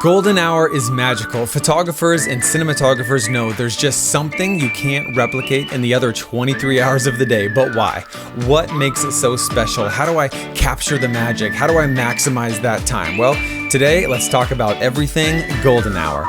Golden hour is magical. Photographers and cinematographers know there's just something you can't replicate in the other 23 hours of the day. But why? What makes it so special? How do I capture the magic? How do I maximize that time? Well, today let's talk about everything golden hour.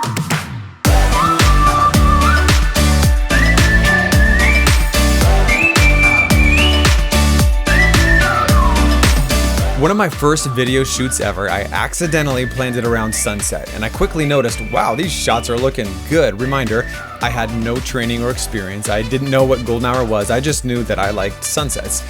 One of my first video shoots ever, I accidentally planned it around sunset, and I quickly noticed, wow, these shots are looking good. Reminder, I had no training or experience. I didn't know what golden hour was. I just knew that I liked sunsets.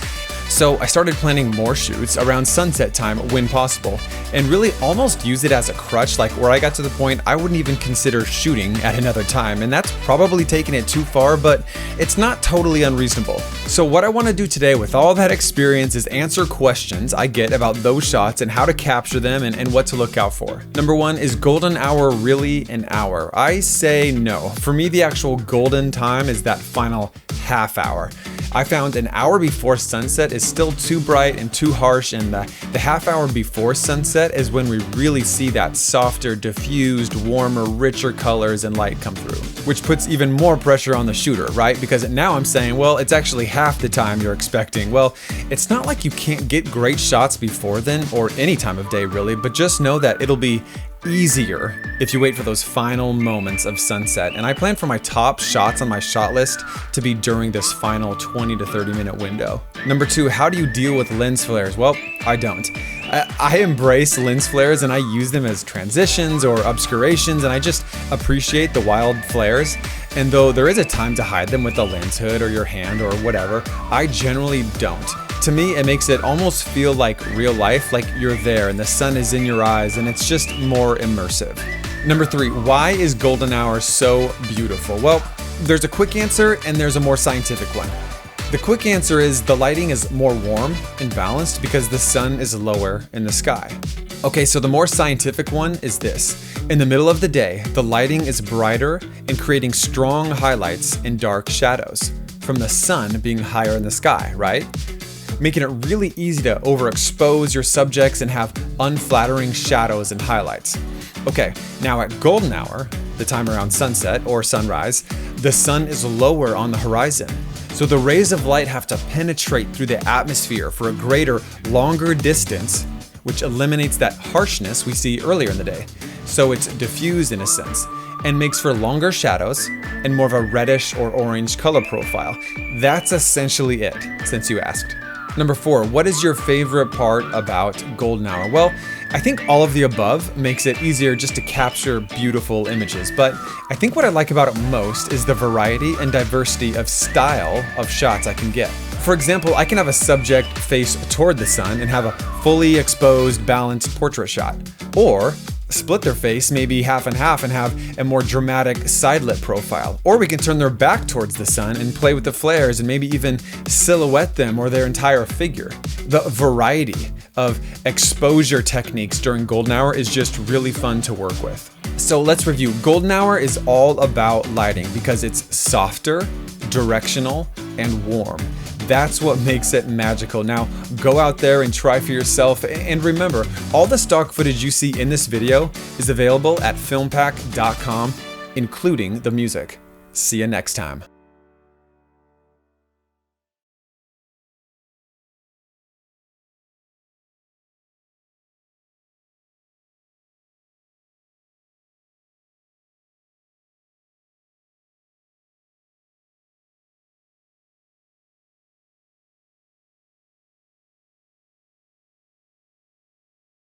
So I started planning more shoots around sunset time when possible, and really almost use it as a crutch, like where I got to the point I wouldn't even consider shooting at another time, and that's probably taking it too far, but it's not totally unreasonable. So what I want to do today with all that experience is answer questions I get about those shots and how to capture them and what to look out for. Number one, is golden hour really an hour? I say no. For me, the actual golden time is that final half hour. I found an hour before sunset is still too bright and too harsh, and the half hour before sunset is when we really see that softer, diffused, warmer, richer colors and light come through, which puts even more pressure on the shooter, right? Because now I'm saying, well, it's actually half the time you're expecting. Well, it's not like you can't get great shots before then, or any time of day really, but just know that it'll be easier if you wait for those final moments of sunset. And I plan for my top shots on my shot list to be during this final 20 to 30 minute window. Number two, how do you deal with lens flares? Well, I don't. I embrace lens flares and I use them as transitions or obscurations, and I just appreciate the wild flares. And though there is a time to hide them with a lens hood or your hand or whatever, I generally don't. To me, it makes it almost feel like real life, like you're there and the sun is in your eyes, and it's just more immersive. Number three, why is golden hour so beautiful? Well, there's a quick answer and there's a more scientific one. The quick answer is the lighting is more warm and balanced because the sun is lower in the sky. Okay, so the more scientific one is this. In the middle of the day, the lighting is brighter and creating strong highlights and dark shadows from the sun being higher in the sky, right? Making it really easy to overexpose your subjects and have unflattering shadows and highlights. Okay, now at golden hour, the time around sunset or sunrise, the sun is lower on the horizon. So the rays of light have to penetrate through the atmosphere for a greater, longer distance, which eliminates that harshness we see earlier in the day. So it's diffused in a sense, and makes for longer shadows and more of a reddish or orange color profile. That's essentially it, since you asked. Number four, what is your favorite part about golden hour? Well, I think all of the above makes it easier just to capture beautiful images, but I think what I like about it most is the variety and diversity of style of shots I can get. For example, I can have a subject face toward the sun and have a fully exposed, balanced portrait shot, or split their face maybe half and half and have a more dramatic side-lit profile. Or we can turn their back towards the sun and play with the flares and maybe even silhouette them or their entire figure. The variety of exposure techniques during golden hour is just really fun to work with. So let's review. Golden hour is all about lighting because it's softer, directional, and warm. That's what makes it magical. Now, go out there and try for yourself. And remember, all the stock footage you see in this video is available at FILMPAC.com, including the music. See you next time.